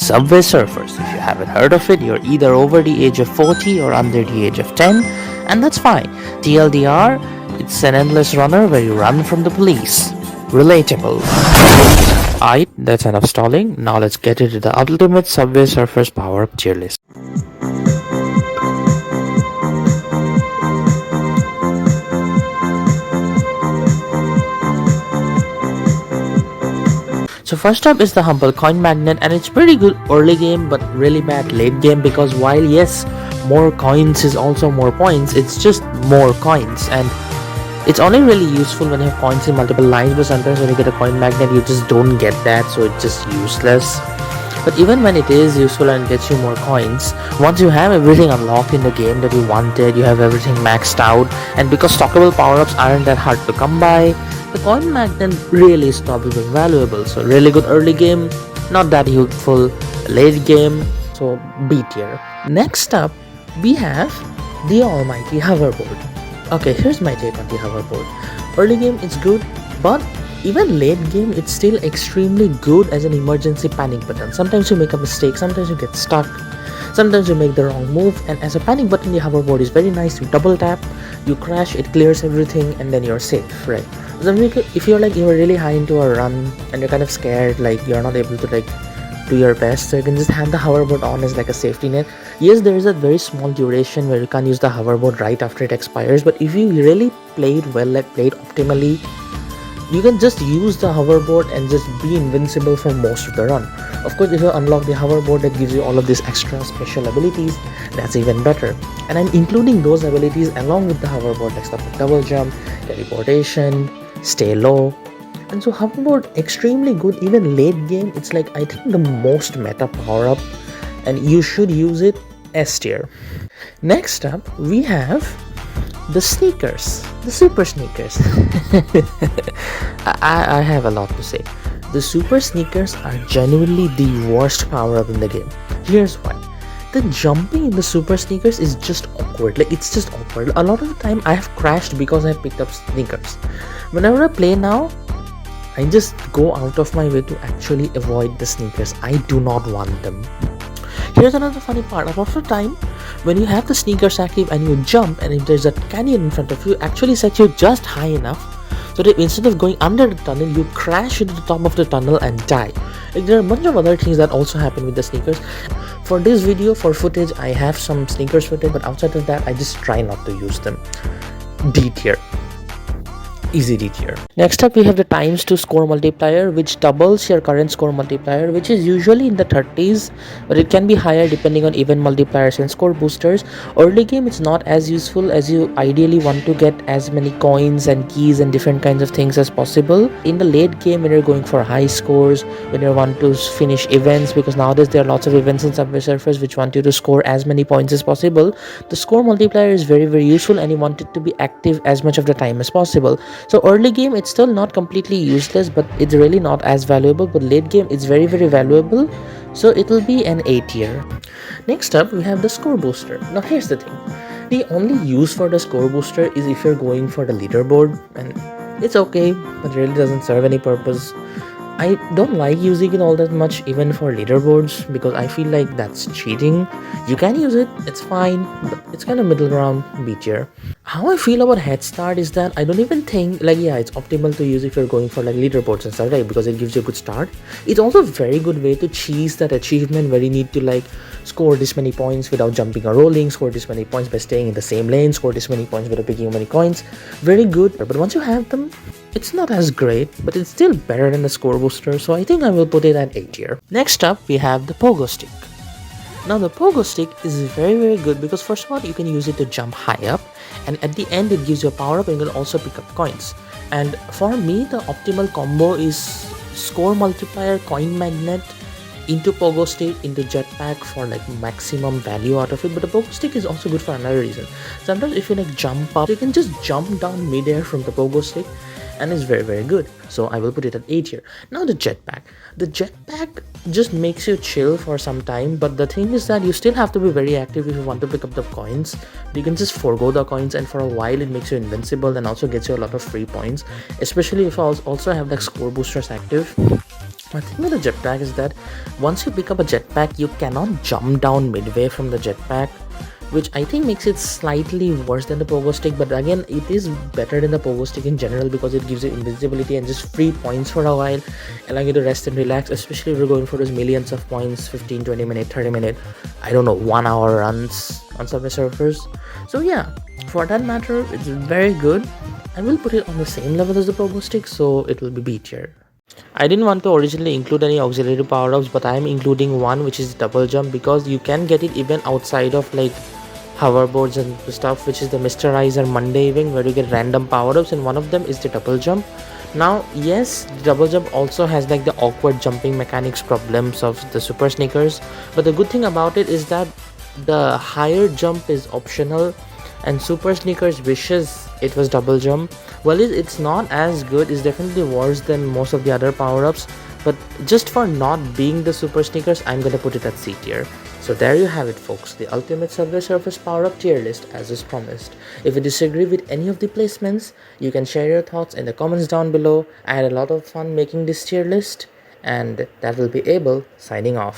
Subway Surfers. If you haven't heard of it, you're either over the age of 40 or under the age of 10, and that's fine. TLDR, it's an endless runner where you run from the police. Relatable. Alright, that's enough stalling. Now let's get into the ultimate Subway Surfers Powerup tier list. So first up is the Humble Coin Magnet, and it's pretty good early game but really bad late game, because while yes, more coins is also more points, it's just more coins, and it's only really useful when you have coins in multiple lines, but sometimes when you get a coin magnet you just don't get that, so it's just useless. But even when it is useful and gets you more coins, once you have everything unlocked in the game that you wanted, you have everything maxed out, and because stockable power-ups aren't that hard to come by, the coin magnet really stops being valuable. So really good early game, not that useful late game, so B tier. Next up, we have the almighty hoverboard. Okay, here's my take on the hoverboard. Early game it's good, but even late game it's still extremely good as an emergency panic button. Sometimes you make a mistake, sometimes you get stuck, sometimes you make the wrong move, and as a panic button the hoverboard is very nice. You double tap, you crash, it clears everything, and then you're safe, right? So if you're really high into a run and you're kind of scared, like you're not able to do your best, so you can just have the hoverboard on as like a safety net. Yes, there is a very small duration where you can't use the hoverboard right after it expires, but if you really played well, like played optimally, you can just use the hoverboard and just be invincible for most of the run. Of course, if you unlock the hoverboard that gives you all of these extra special abilities, that's even better. And I'm including those abilities along with the hoverboard, like stuff like double jump, teleportation, stay low. And so hoverboard extremely good. Even late game, it's like I think the most meta power up, and you should use it. S tier. Next up, we have the sneakers, the super sneakers. I have a lot to say. The super sneakers are genuinely the worst power up in the game. Here's why. The jumping in the super sneakers is just awkward. Like, it's just awkward. A lot of the time I have crashed because I have picked up sneakers. Whenever I play now, I just go out of my way to actually avoid the sneakers. I do not want them. Here's another funny part. A lot of the time, when you have the sneakers active and you jump, and if there's a canyon in front of you, actually sets you just high enough so that instead of going under the tunnel, you crash into the top of the tunnel and die. Like, there are a bunch of other things that also happen with the sneakers. For this video, for footage, I have some sneakers footage, but outside of that, I just try not to use them. D tier. Easy D tier. Next up, we have the times to score multiplier, which doubles your current score multiplier, which is usually in the 30s, but it can be higher depending on event multipliers and score boosters. Early game, it's not as useful, as you ideally want to get as many coins and keys and different kinds of things as possible. In the late game, when you're going for high scores, when you want to finish events, because nowadays there are lots of events in Subway Surfers which want you to score as many points as possible, the score multiplier is very, very useful, and you want it to be active as much of the time as possible. So early game, it's still not completely useless, but it's really not as valuable. But late game, it's very, very valuable, so it will be an A tier. Next up, we have the score booster. Now here's the thing. The only use for the score booster is if you're going for the leaderboard, and it's okay, but really doesn't serve any purpose. I don't like using it all that much even for leaderboards, because I feel like that's cheating. You can use it, it's fine, but it's kind of middle ground, B tier. How I feel about head start is that I don't even think, like, yeah, it's optimal to use if you're going for like leaderboards and stuff, right? Because it gives you a good start. It's also a very good way to cheese that achievement where you need to like score this many points without jumping or rolling, score this many points by staying in the same lane, score this many points without picking many coins. Very good, but once you have them, it's not as great, but it's still better than the score booster, so I think I will put it at A tier. Next up, we have the pogo stick. Now the pogo stick is very, very good because first of all, you can use it to jump high up, and at the end it gives you a power up, and you can also pick up coins. And for me, the optimal combo is score multiplier, coin magnet, into pogo stick, into jetpack for like maximum value out of it. But the pogo stick is also good for another reason. Sometimes if you like jump up, you can just jump down midair from the pogo stick, and it's very, very good. So I will put it at A tier. Now the jetpack. The jetpack just makes you chill for some time, but the thing is that you still have to be very active if you want to pick up the coins. You can just forego the coins, and for a while it makes you invincible and also gets you a lot of free points, especially if I also have like score boosters active. My thing with the jetpack is that once you pick up a jetpack, you cannot jump down midway from the jetpack, which I think makes it slightly worse than the pogo stick. But again, it is better than the pogo stick in general because it gives you invisibility and just free points for a while, allowing you to rest and relax, especially if you're going for those millions of points, 15, 20 minute, 30 minute, I don't know, 1 hour runs on Subway Surfers. So yeah, for that matter, it's very good. I will put it on the same level as the pogo stick, so it will be B tier. I didn't want to originally include any auxiliary power-ups, but I am including one, which is double jump, because you can get it even outside of like hoverboards and stuff, which is the Mysterizer Monday event where you get random power-ups, and one of them is the double jump. Now yes, the double jump also has like the awkward jumping mechanics problems of the super sneakers, but the good thing about it is that the higher jump is optional, and super sneakers wishes it was double jump. Well, it's not as good, it's definitely worse than most of the other power-ups, but just for not being the super sneakers, I'm gonna put it at C tier. So there you have it folks, the ultimate Subway Surfers power-up tier list as is promised. If you disagree with any of the placements, you can share your thoughts in the comments down below. I had a lot of fun making this tier list, and that will be Abel signing off.